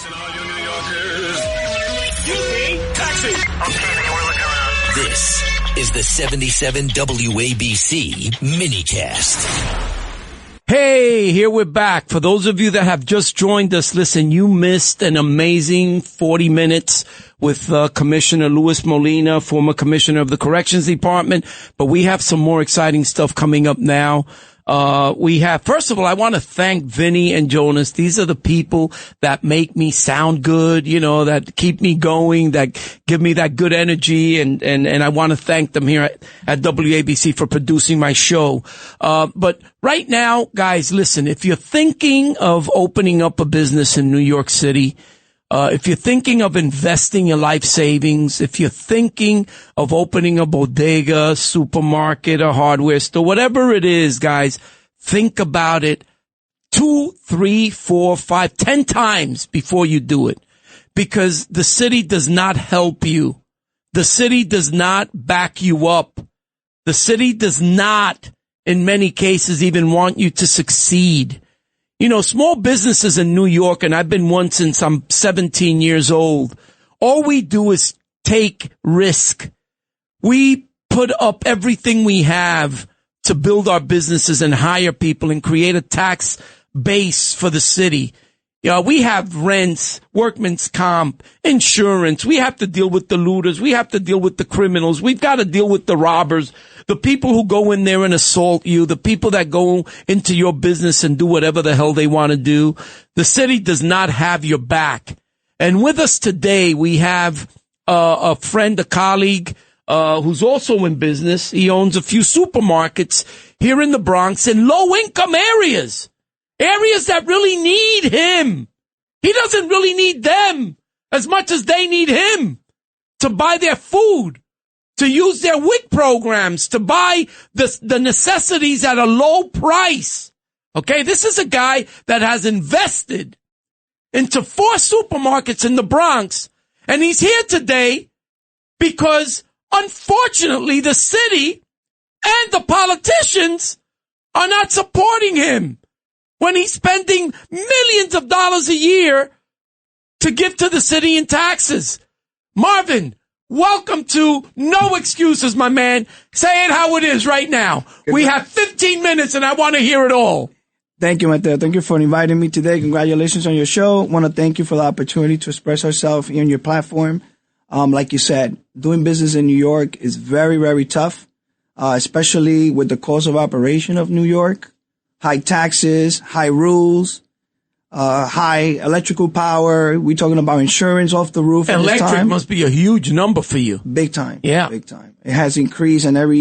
Listen, all you New Yorkers. Excuse me, taxi. Okay, then we're looking around. This is the 77 WABC minicast. Hey, here we're back. For those of you that have just joined us, listen, you missed an amazing 40 minutes with Commissioner Luis Molina, former commissioner of the Corrections Department. But we have some more exciting stuff coming up now. First of all, I want to thank Vinny and Jonas. These are the people that make me sound good, you know, that keep me going, that give me that good energy. And I want to thank them here at WABC for producing my show. But right now, guys, listen, if you're thinking of opening up a business in New York City, if you're thinking of investing your life savings, if you're thinking of opening a bodega, supermarket, a hardware store, whatever it is, guys, think about it 2, 3, 4, 5, 10 times before you do it. Because the city does not help you. The city does not back you up. The city does not, in many cases, even want you to succeed. You know, small businesses in New York, and I've been one since I'm 17 years old, all we do is take risk. We put up everything we have to build our businesses and hire people and create a tax base for the city. You know, we have rents, workman's comp, insurance. We have to deal with the looters. We have to deal with the criminals. We've got to deal with the robbers, the people who go in there and assault you, the people that go into your business and do whatever the hell they want to do. The city does not have your back. And with us today, we have a friend, a colleague, who's also in business. He owns a few supermarkets here in the Bronx in low-income areas. Areas that really need him. He doesn't really need them as much as they need him to buy their food, to use their WIC programs, to buy the necessities at a low price. Okay, this is a guy that has invested into 4 supermarkets in the Bronx, and he's here today because, unfortunately, the city and the politicians are not supporting him when he's spending millions of dollars a year to give to the city in taxes. Marvin, welcome to No Excuses, my man. Say it how it is right now. We have 15 minutes and I want to hear it all. Thank you, Mateo. Thank you for inviting me today. Congratulations on your show. I want to thank you for the opportunity to express ourselves in your platform. Like you said, doing business in New York is very, very tough, especially with the cost of operation of New York. High taxes, high rules, high electrical power. We're talking about insurance off the roof. Electric must be a huge number for you. Big time. Yeah. Big time. It has increased, and every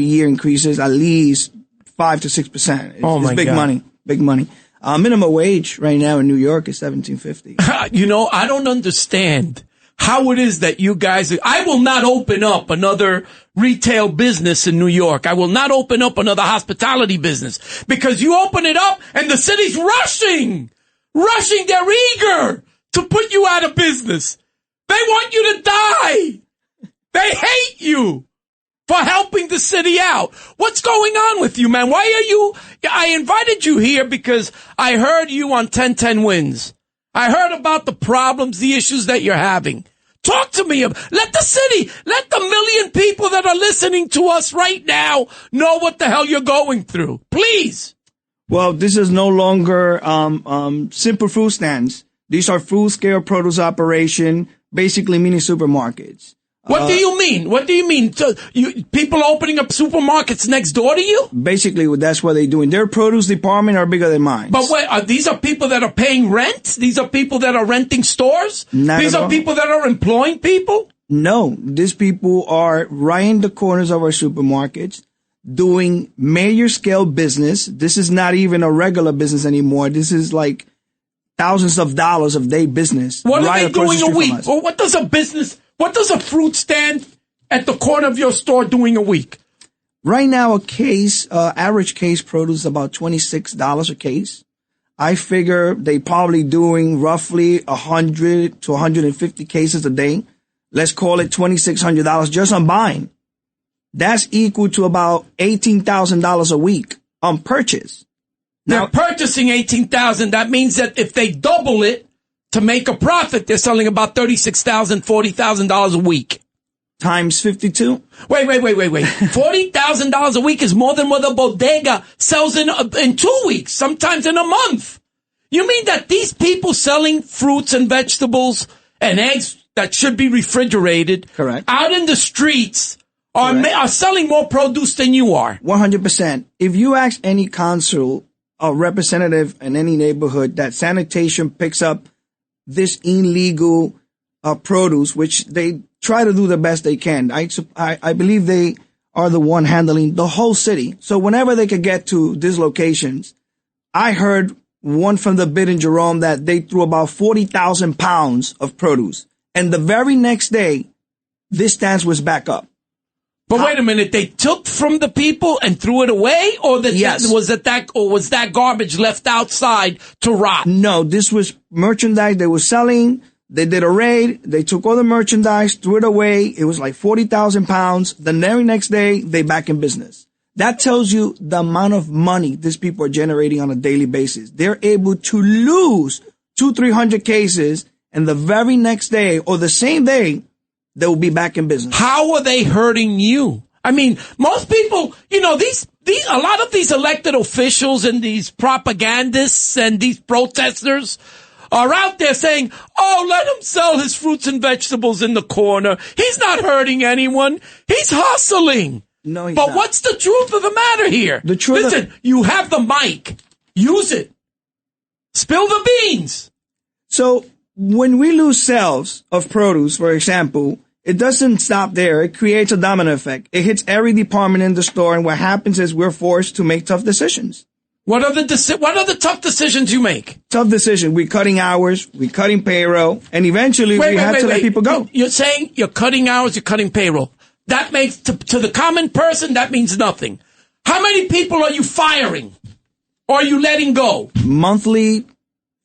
year increases at least 5 to 6%. It's big money. Big money. Minimum wage right now in New York is $17.50. You know, I don't understand how it is that you guys, I will not open up another retail business in New York. I will not open up another hospitality business because you open it up and the city's rushing. They're eager to put you out of business. They want you to die. They hate you for helping the city out. What's going on with you, man? Why are you, I invited you here because I heard you on 1010 Wins. I heard about the problems, the issues that you're having. Talk to me. Let the city, let the million people that are listening to us right now know what the hell you're going through. Please. Well, this is no longer simple food stands. These are full-scale produce operation, basically mini supermarkets. What do you mean? What do you mean? So people opening up supermarkets next door to you? Basically, that's what they're doing. Their produce department are bigger than mine. But wait, these are people that are paying rent? These are people that are renting stores? These are people that are employing people? No, these people are right in the corners of our supermarkets doing major scale business. This is not even a regular business anymore. This is like thousands of dollars of day business. What are they doing a week? Or what does a fruit stand at the corner of your store doing a week? Right now, average case produce is about $26 a case. I figure they probably doing roughly 100 to 150 cases a day. Let's call it $2,600 just on buying. That's equal to about $18,000 a week on purchase. Now, they're purchasing $18,000. That means that if they double it, to make a profit, they're selling about $36,000, $40,000 a week. Times 52. Wait. $40,000 a week is more than what a bodega sells in 2 weeks, sometimes in a month. You mean that these people selling fruits and vegetables and eggs that should be refrigerated, correct, out in the streets are selling more produce than you are? 100%. If you ask any consul or representative in any neighborhood that sanitation picks up this illegal produce, which they try to do the best they can. I believe they are the one handling the whole city. So whenever they could get to these locations, I heard one from the bid in Jerome that they threw about 40,000 pounds of produce. And the very next day, this stance was back up. But wait a minute, they took from the people and threw it away? Or was that garbage left outside to rot? No, this was merchandise they were selling. They did a raid. They took all the merchandise, threw it away. It was like 40,000 pounds. The very next day, they back in business. That tells you the amount of money these people are generating on a daily basis. They're able to lose 200-300 cases, and the very next day or the same day, they will be back in business. How are they hurting you? I mean, most people, a lot of these elected officials and these propagandists and these protesters are out there saying, oh, let him sell his fruits and vegetables in the corner. He's not hurting anyone. He's hustling. No, he's not. But what's the truth of the matter here? The truth. Listen, you have the mic. Use it. Spill the beans. So when we lose sales of produce, for example, it doesn't stop there. It creates a domino effect. It hits every department in the store. And what happens is we're forced to make tough decisions. What are the tough decisions you make? Tough decision. We're cutting hours. We're cutting payroll. And eventually we have to let people go. You're saying you're cutting hours, you're cutting payroll. That makes, to the common person, that means nothing. How many people are you firing? Or are you letting go? Monthly,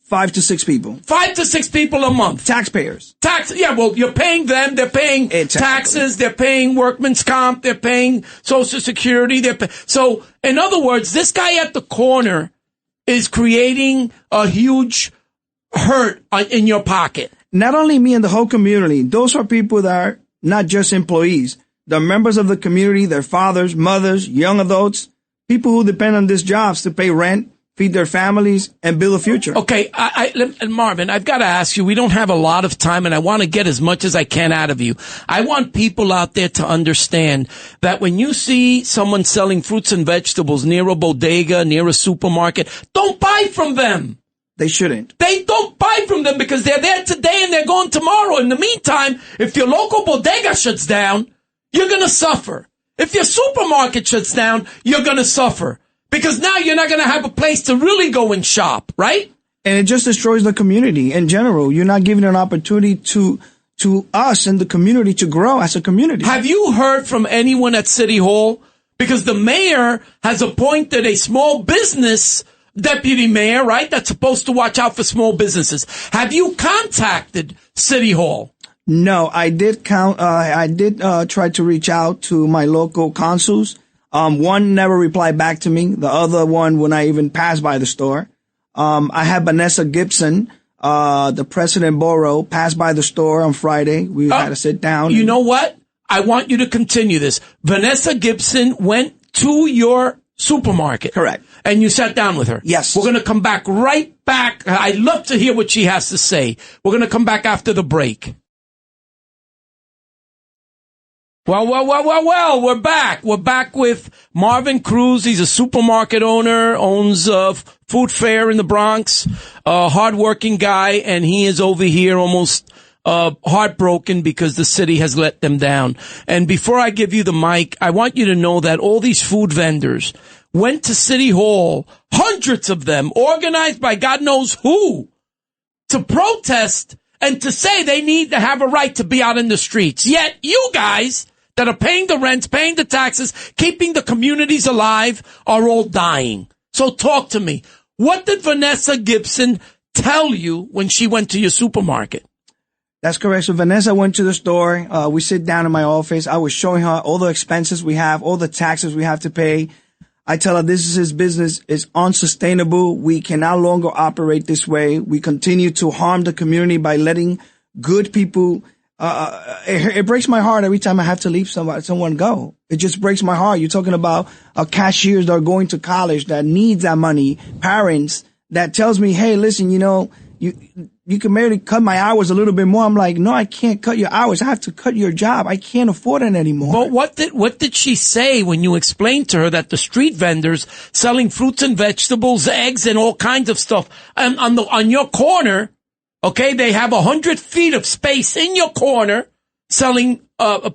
5 to 6 people. 5 to 6 people a month. Taxpayers. You're paying them. They're paying taxes. They're paying workman's comp. They're paying Social Security. So, in other words, this guy at the corner is creating a huge hurt in your pocket. Not only me and the whole community. Those are people that are not just employees. They're members of the community. They're fathers, mothers, young adults, people who depend on these jobs to pay rent, feed their families, and build a future. Okay, Marvin, I've got to ask you, we don't have a lot of time, and I want to get as much as I can out of you. I want people out there to understand that when you see someone selling fruits and vegetables near a bodega, near a supermarket, don't buy from them. They shouldn't. They don't buy from them because they're there today and they're gone tomorrow. In the meantime, if your local bodega shuts down, you're going to suffer. If your supermarket shuts down, you're going to suffer. Because now you're not going to have a place to really go and shop, right? And it just destroys the community in general. You're not giving an opportunity to us and the community to grow as a community. Have you heard from anyone at City Hall? Because the mayor has appointed a small business deputy mayor, right? That's supposed to watch out for small businesses. Have you contacted City Hall? No, I did try to reach out to my local consuls. One never replied back to me. The other one, when I even passed by the store. I had Vanessa Gibson, the president borough, pass by the store on Friday. We had to sit down. You know what? I want you to continue this. Vanessa Gibson went to your supermarket. Correct. And you sat down with her. Yes. We're going to come back right back. I'd love to hear what she has to say. We're going to come back after the break. Well, we're back. We're back with Marvin Cruz. He's a supermarket owner, owns Food Fair in the Bronx, a hardworking guy, and he is over here almost heartbroken because the city has let them down. And before I give you the mic, I want you to know that all these food vendors went to City Hall, hundreds of them, organized by God knows who, to protest and to say they need to have a right to be out in the streets. Yet you guys that are paying the rents, paying the taxes, keeping the communities alive, are all dying. So talk to me. What did Vanessa Gibson tell you when she went to your supermarket? That's correct. So Vanessa went to the store. We sit down in my office. I was showing her all the expenses we have, all the taxes we have to pay. I tell her this business is unsustainable. We can no longer operate this way. We continue to harm the community by letting good people. It breaks my heart every time I have to leave someone go. It just breaks my heart. You're talking about cashiers that are going to college that needs that money, parents that tells me, hey, listen, you can maybe cut my hours a little bit more. I'm like, no, I can't cut your hours. I have to cut your job. I can't afford it anymore. But what did she say when you explained to her that the street vendors selling fruits and vegetables, eggs, and all kinds of stuff on your corner, okay, they have 100 feet of space in your corner selling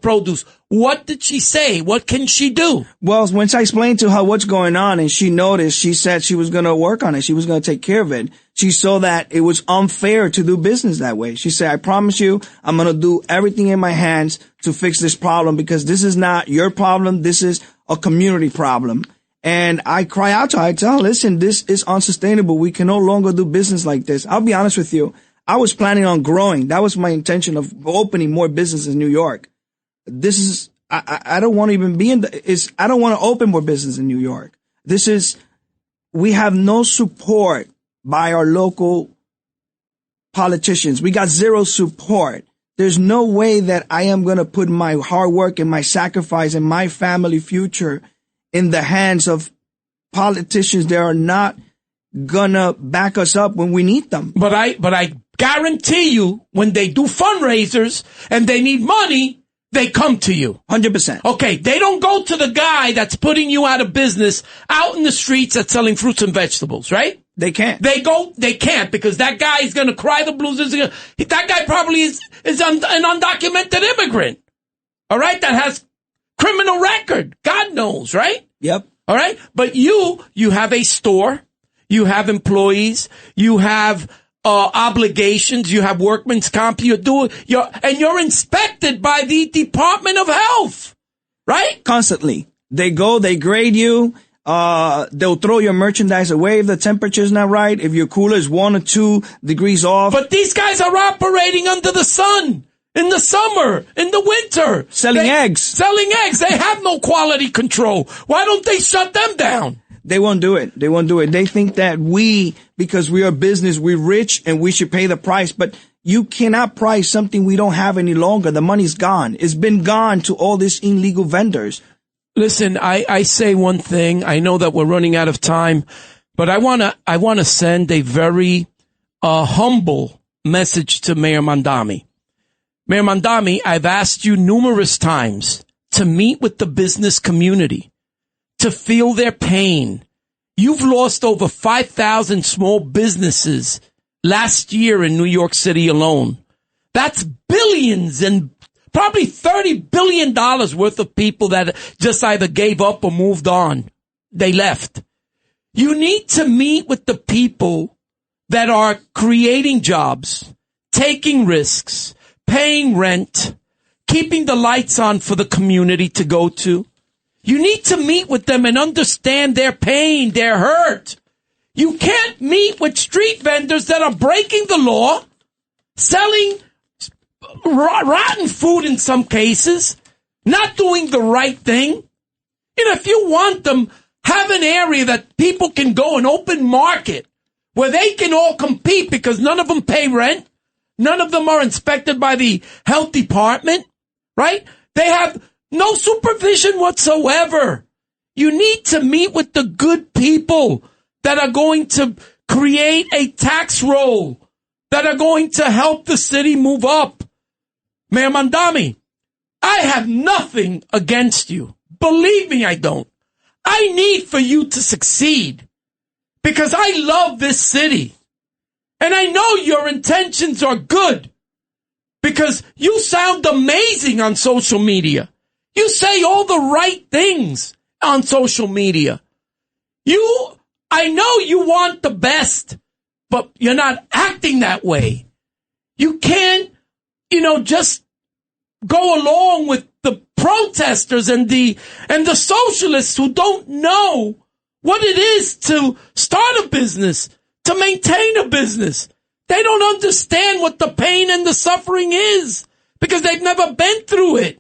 produce. What did she say? What can she do? Well, when I explained to her what's going on and she noticed, she said she was going to work on it. She was going to take care of it. She saw that it was unfair to do business that way. She said, I promise you, I'm going to do everything in my hands to fix this problem because this is not your problem. This is a community problem. And I cry out to her. I tell her, listen, this is unsustainable. We can no longer do business like this. I'll be honest with you. I was planning on growing. That was my intention of opening more businesses in New York. I don't want to even be I don't want to open more business in New York. We have no support by our local politicians. We got zero support. There's no way that I am going to put my hard work and my sacrifice and my family future in the hands of politicians that are not gonna back us up when we need them. But I guarantee you, when they do fundraisers and they need money, they come to you. 100%. Okay, they don't go to the guy that's putting you out of business out in the streets that's selling fruits and vegetables, right? They can't. They can't because that guy is going to cry the blues. That guy probably is an undocumented immigrant, all right, that has criminal record. God knows, right? Yep. All right? But you have a store, you have employees, you have obligations, you have workman's comp, and you're inspected by the Department of Health, right? Constantly. They go, they grade you, they'll throw your merchandise away if the temperature's not right, if your cooler is 1 or 2 degrees off. But these guys are operating under the sun, in the summer, in the winter. Selling eggs. They have no quality control. Why don't they shut them down? They won't do it. They think that because we are business, we're rich and we should pay the price. But you cannot price something we don't have any longer. The money's gone. It's been gone to all these illegal vendors. Listen, I say one thing. I know that we're running out of time, but I want to send a very humble message to Mayor Mamdani. Mayor Mamdani, I've asked you numerous times to meet with the business community, to feel their pain. You've lost over 5,000 small businesses last year in New York City alone. That's billions and probably $30 billion worth of people that just either gave up or moved on. They left. You need to meet with the people that are creating jobs, taking risks, paying rent, keeping the lights on for the community to go to. You need to meet with them and understand their pain, their hurt. You can't meet with street vendors that are breaking the law, selling rotten food in some cases, not doing the right thing. If you want them, have an area that people can go, an open market, where they can all compete because none of them pay rent. None of them are inspected by the health department, right? They have no supervision whatsoever. You need to meet with the good people that are going to create a tax roll, that are going to help the city move up. Mayor Mamdani, I have nothing against you. Believe me, I don't. I need for you to succeed because I love this city. And I know your intentions are good because you sound amazing on social media. You say all the right things on social media. I know you want the best, but you're not acting that way. You can't, just go along with the protesters and the socialists who don't know what it is to start a business, to maintain a business. They don't understand what the pain and the suffering is because they've never been through it.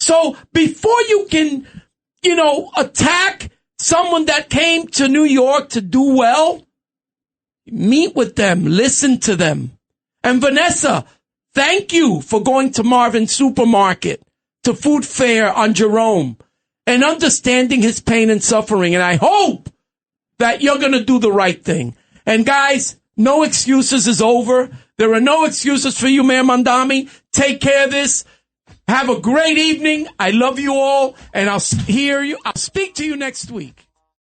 So before you can, attack someone that came to New York to do well, meet with them, listen to them. And Vanessa, thank you for going to Marvin's Supermarket, to Food Fair on Jerome, and understanding his pain and suffering. And I hope that you're going to do the right thing. And guys, no excuses is over. There are no excuses for you, Mayor Mondami. Take care of this. Have a great evening. I love you all, and I'll speak to you next week.